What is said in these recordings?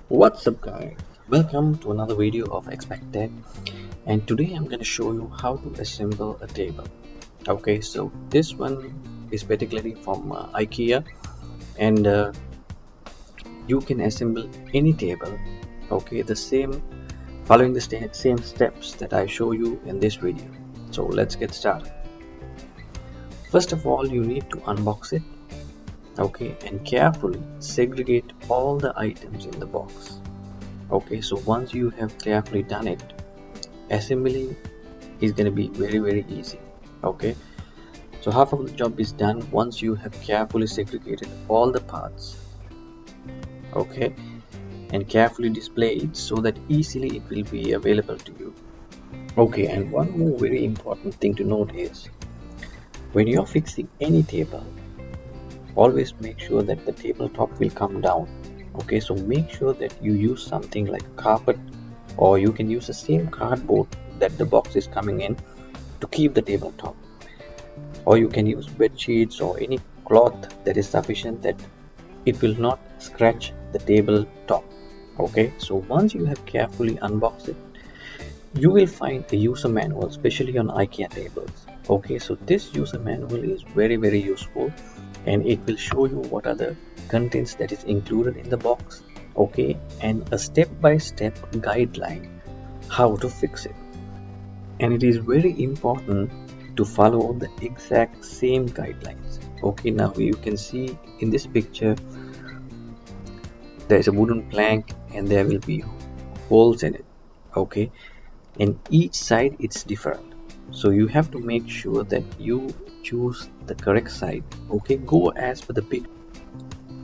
What's up guys, welcome to another video of Expact Tech, and today I'm going to show you how to assemble a table. Okay, so this one is particularly from IKEA, and you can assemble any table, okay, the same following the same steps that I show you in this video. So let's get started. First of all, you need to unbox it, okay, and carefully segregate all the items in the box. Okay, so once you have carefully done it, assembly is going to be very easy. Okay, so half of the job is done once you have carefully segregated all the parts, okay, and carefully display it so that easily it will be available to you. Okay, and one more very important thing to note is when you're fixing any table, always make sure that the tabletop will come down. Okay, so make sure that you use something like a carpet, or you can use the same cardboard that the box is coming in to keep the tabletop, or you can use bed sheets or any cloth that is sufficient that it will not scratch the tabletop. Okay, so once you have carefully unboxed it, you will find a user manual, especially on IKEA tables. Okay, so this user manual is very useful, and it will show you what are the contents that is included in the box, okay, and a step-by-step guideline how to fix it. And it is very important to follow the exact same guidelines. Okay, now you can see in this picture there is a wooden plank and there will be holes in it, okay, and each side it's different, so you have to make sure that you choose the correct side. Okay, go as per the picture.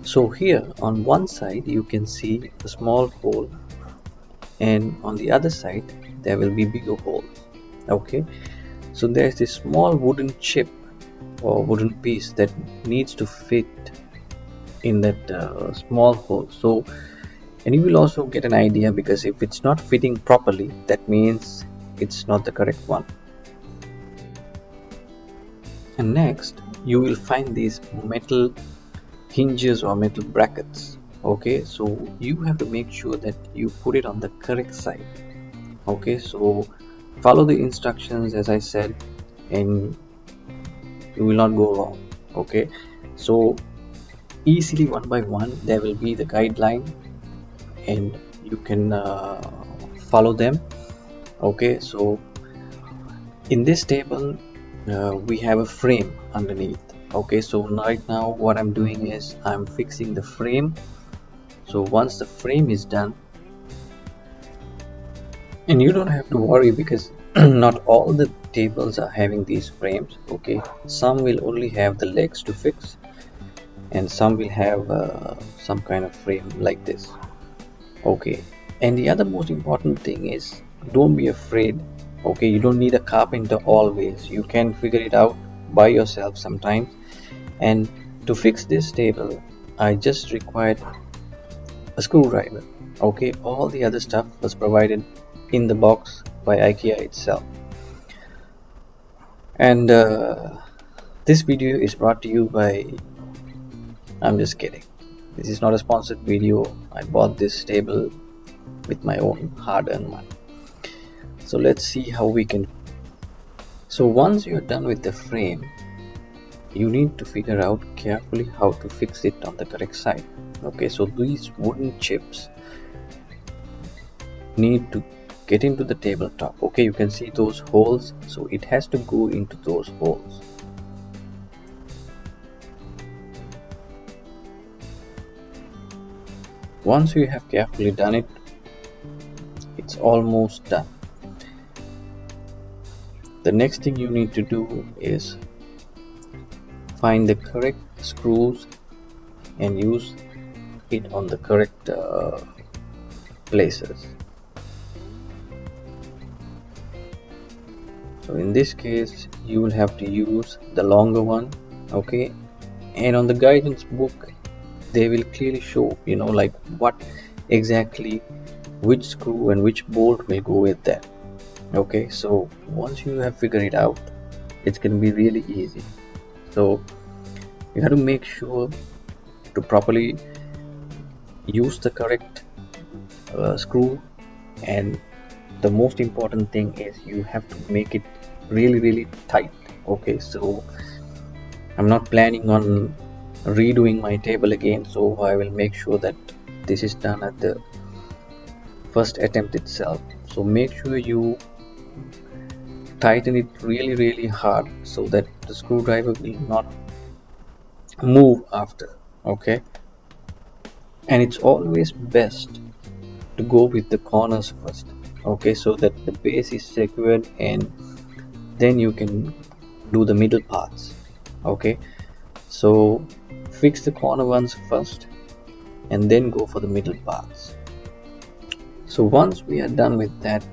So here on one side you can see a small hole, and on the other side there will be bigger holes. Okay, so there's this small wooden chip or wooden piece that needs to fit in that small hole. So, and you will also get an idea, because if it's not fitting properly, that means it's not the correct one. And next you will find these metal hinges or metal brackets. Okay, so you have to make sure that you put it on the correct side. Okay, so follow the instructions as I said, and you will not go wrong. Okay, so easily one by one there will be the guideline, and you can follow them. Okay, so in this table we have a frame underneath. Okay, so right now what I'm doing is I'm fixing the frame. So once the frame is done, and you don't have to worry, because not all the tables are having these frames. Okay, some will only have the legs to fix, and some will have some kind of frame like this. Okay, and the other most important thing is don't be afraid. Okay, you don't need a carpenter always. You can figure it out by yourself sometimes. And to fix this table, I just required a screwdriver. Okay, all the other stuff was provided in the box by IKEA itself. And this video is brought to you by, I'm just kidding, this is not a sponsored video. I bought this table with my own hard-earned money. So let's see how we can. So once you're done with the frame, you need to figure out carefully how to fix it on the correct side. Okay, so these wooden chips need to get into the tabletop. Okay, you can see those holes, so it has to go into those holes. Once you have carefully done it, it's almost done. The next thing you need to do is find the correct screws and use it on the correct places. So in this case you will have to use the longer one. Okay, and on the guidance book they will clearly show, like what exactly, which screw and which bolt will go with that. Okay, so once you have figured it out, it's going to be really easy. So you have to make sure to properly use the correct screw, and the most important thing is you have to make it really tight. Okay, so I'm not planning on redoing my table again, so I will make sure that this is done at the first attempt itself. So make sure you tighten it really hard so that the screwdriver will not move after. Okay, and it's always best to go with the corners first. Okay, so that the base is secured, and then you can do the middle parts. Okay, so fix the corner ones first and then go for the middle parts. So once we are done with that,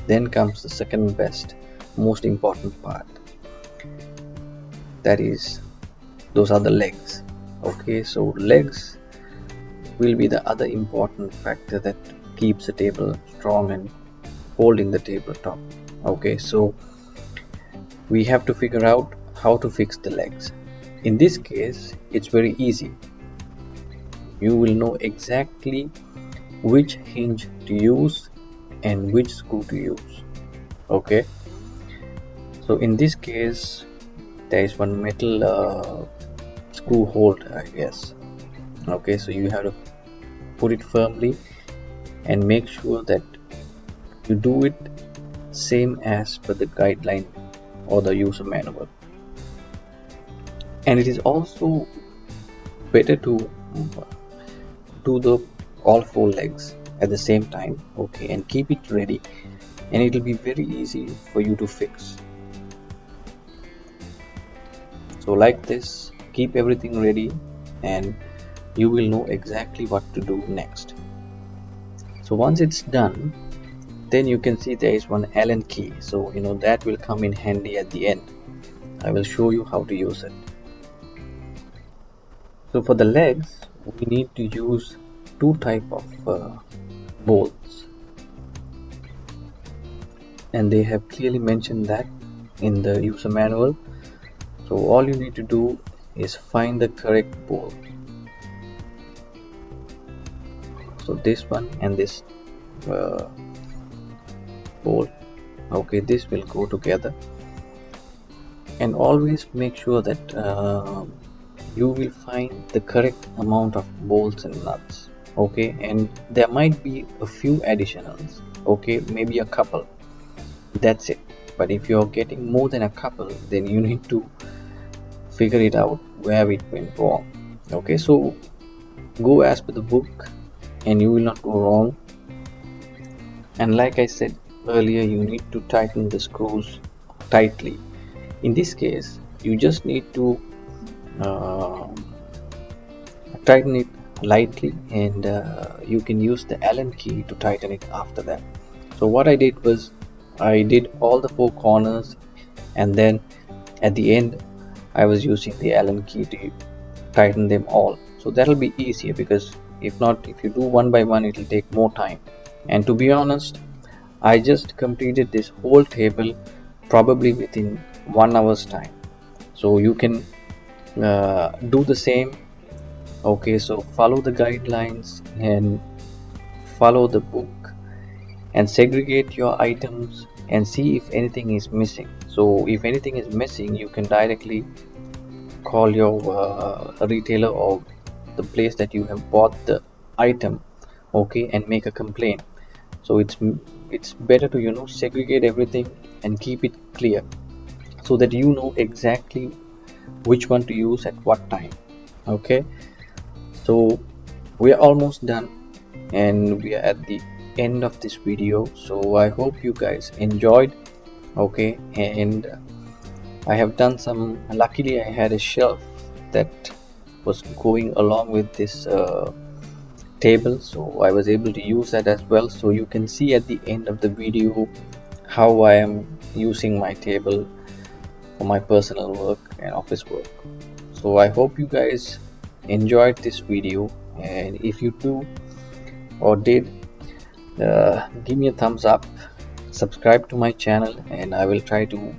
then comes the second best, most important part, that is, those are the legs. Okay, so legs will be the other important factor that keeps the table strong and holding the tabletop. Okay, so we have to figure out how to fix the legs. In this case, it's very easy. You will know exactly which hinge to use and which screw to use. Okay, so in this case there is one metal screw holder, I guess. Okay, so you have to put it firmly and make sure that you do it same as per the guideline or the user manual. And it is also better to do the all four legs at the same time. Okay, and keep it ready, and it will be very easy for you to fix. So like this, keep everything ready and you will know exactly what to do next. So once it's done, then you can see there is one Allen key, so that will come in handy at the end. I will show you how to use it. So for the legs, we need to use two type of bolts, and they have clearly mentioned that in the user manual. So all you need to do is find the correct bolt. So this one and this bolt, okay, this will go together. And always make sure that you will find the correct amount of bolts and nuts. Okay, and there might be a few additionals. Okay, maybe a couple, that's it. But if you're getting more than a couple, then you need to figure it out where it went wrong. Okay, so go as per the book and you will not go wrong. And like I said earlier, you need to tighten the screws tightly. In this case, you just need to tighten it lightly, and you can use the Allen key to tighten it after that. So what I did was I did all the four corners, and then at the end I was using the Allen key to tighten them all. So that'll be easier, because if not, if you do one by one, it'll take more time. And to be honest, I just completed this whole table probably within 1 hour's time. So you can do the same. Okay, so follow the guidelines and follow the book and segregate your items and see if anything is missing. So if anything is missing, you can directly call your retailer or the place that you have bought the item, okay, and make a complaint. So it's better to segregate everything and keep it clear, so that you know exactly which one to use at what time. Okay, so we are almost done and we are at the end of this video. So I hope you guys enjoyed. Okay, and I have done some, luckily I had a shelf that was going along with this table, so I was able to use that as well. So you can see at the end of the video how I am using my table for my personal work and office work. So I hope you guys enjoyed this video, and if you do or did, give me a thumbs up, subscribe to my channel, and I will try to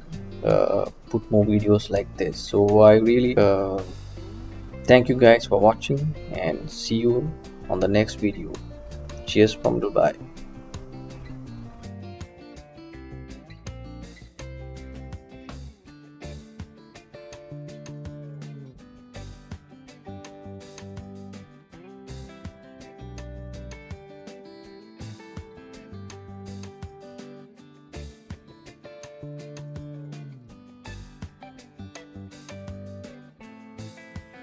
put more videos like this. So I really thank you guys for watching, and see you on the next video. Cheers from Dubai.